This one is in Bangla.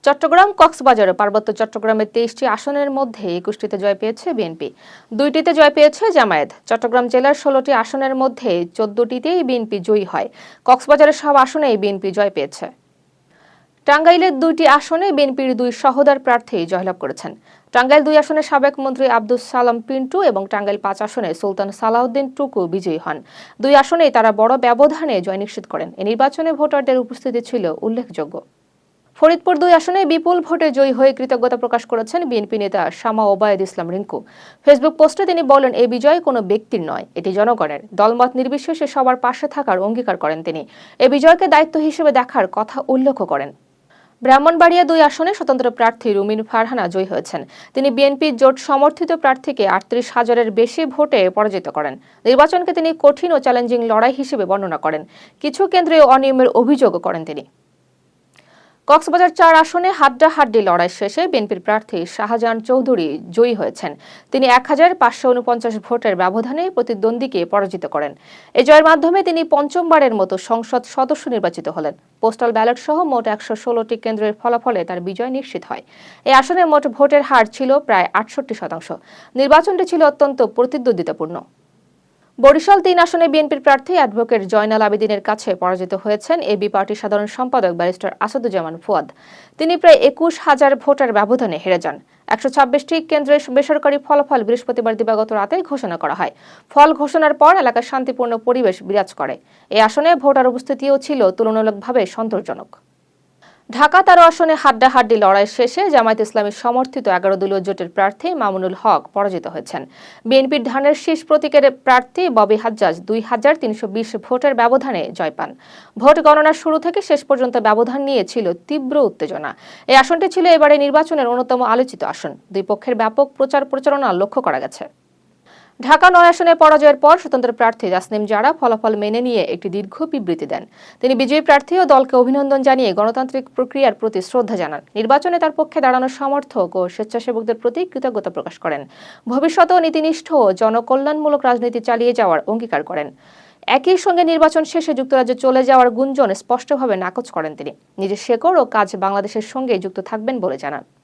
চট্টগ্রাম কক্সবাজার পার্বত্য চট্টগ্রামের 23টি আসনের মধ্যে 21টিতে জয় পেয়েছে বিএনপি, 2টিতে জয় পেয়েছে জামায়াত। চট্টগ্রাম জেলার 16টি আসনের মধ্যে 14টিতেই বিএনপি জয়ী হয়। কক্সবাজারের সব আসনেই বিএনপি জয় পেয়েছে। টাঙ্গাইলের 2টি আসনে বিএনপির 2 সহোদর প্রার্থী জয়লাভ করেছেন। টাঙ্গাইল 2 আসনে সাবেক মন্ত্রী আব্দুস সালাম পিন্টু এবং টাঙ্গাইল 5 আসনে সুলতান সালাউদ্দিন টুকু বিজয়ী হন। 2 আসনেই তারা বড় ব্যবধানে জয় নিশ্চিত করেন। এই নির্বাচনে ভোটারদের উপস্থিতি ছিল উল্লেখযোগ্য। ফরিদপুর 2 আসনে বিপুল ভোটে জয়ী হয়ে কৃতজ্ঞতা প্রকাশ করেছেন বিএনপি নেতা শামা ওবায়দ ইসলাম রিংকু। ফেসবুক পোস্টে তিনি বলেন, এই বিজয় কোনো ব্যক্তির নয়, এটি জনগণের। দলমত নির্বিশেষে সবার পাশে থাকার অঙ্গীকার করেন তিনি। এই বিজয়কে দায়িত্ব হিসেবে দেখার কথা উল্লেখ করেন। ব্রাহ্মণবাড়িয়া 2 আসনে স্বতন্ত্র প্রার্থী রুমিন ফারহানা জয়ী হয়েছেন। তিনি বিএনপি জোট সমর্থিত প্রার্থীকে 38,000-এর বেশি ভোটে পরাজিত করেন। নির্বাচনকে তিনি কঠিন ও চ্যালেঞ্জিং লড়াই হিসেবে বর্ণনা করেন। কিছু কেন্দ্রে অনিয়মের অভিযোগও করেন তিনি। কক্সবাজার 4 আসনে হাড্ডাহাড্ডি লড়াই শেষে বিএনপির প্রার্থী শাহজাহান চৌধুরী জয়ী হয়েছেন। তিনি 1549 ভোটের ব্যবধানে প্রতিদ্বন্দ্বীকে পরাজিত করেন। এই জয়ের মাধ্যমে তিনি পঞ্চমবারের মতো সংসদ সদস্য নির্বাচিত হলেন। পোস্টাল ব্যালট সহ মোট 116টি কেন্দ্রের ফলাফলে তার বিজয় নিশ্চিত হয়। এই আসনে মোট ভোটের হার ছিল প্রায় 68%। নির্বাচনটি ছিল অত্যন্ত প্রতিদ্বন্দ্বিতাপূর্ণ। বরিশাল 3 আসনে বিএনপির প্রার্থী অ্যাডভোকেট জয়নাল আবেদিনের কাছে পরাজিত হয়েছেন এবি পার্টির সাধারণ সম্পাদক ব্যারিস্টার আসাদুজ্জামান ফুয়াদ। তিনি প্রায় 21,000 ভোটার ব্যবধানে হেরে যান। 126টি কেন্দ্রের বেসরকারি ফলাফল বৃহস্পতিবার দিবাগত রাতে ঘোষণা করা হয়। ফল ঘোষণার পর এলাকায় শান্তিপূর্ণ পরিবেশ বিরাজ করে। এই আসনে ভোটার উপস্থিতিও ছিল তুলনামূলকভাবে সন্তোষজনক। ঢাকা 13 আসনে হাড্ডাহাড্ডি লড়াই শেষে জামায়াত ইসলামী সমর্থিত 11 দলীয় জোটের প্রার্থী মামুনুল হক পরাজিত হয়েছেন। বিএনপির ধানের শীষ প্রতীকের প্রার্থী ববি হাজ্জাজ 2320 ভোটের ব্যবধানে জয় পান। ভোট গণনার শুরু থেকে শেষ পর্যন্ত ব্যবধান নিয়ে ছিল তীব্র উত্তেজনা। এই আসনটি ছিল এবারে নির্বাচনের অন্যতম আলোচিত আসন। দুই পক্ষের ব্যাপক প্রচারণা লক্ষ্য করা গেছে। ঢাকা 9 আসনে পরাজয়ের পর স্বতন্ত্র প্রার্থী জাসনিম জারা ফলাফল মেনে নিয়ে একটি দীর্ঘ বিবৃতি দেন। তিনি বিজয়ী প্রার্থী ও দলকে অভিনন্দন জানিয়ে গণতান্ত্রিক প্রক্রিয়ার প্রতি শ্রদ্ধা জানান। নির্বাচনে তার পক্ষে দাঁড়ানোর সমর্থক ও স্বেচ্ছাসেবকদের প্রতি কৃতজ্ঞতা প্রকাশ করেন। ভবিষ্যতেও নীতিনিষ্ঠ ও জনকল্যাণমূলক রাজনীতি চালিয়ে যাওয়ার অঙ্গীকার করেন। একই সঙ্গে নির্বাচন শেষে যুক্তরাজ্যে চলে যাওয়ার গুঞ্জন স্পষ্টভাবে নাকচ করেন তিনি। নিজের শেকড় ও কাজ বাংলাদেশের সঙ্গে যুক্ত থাকবেন বলে জানান।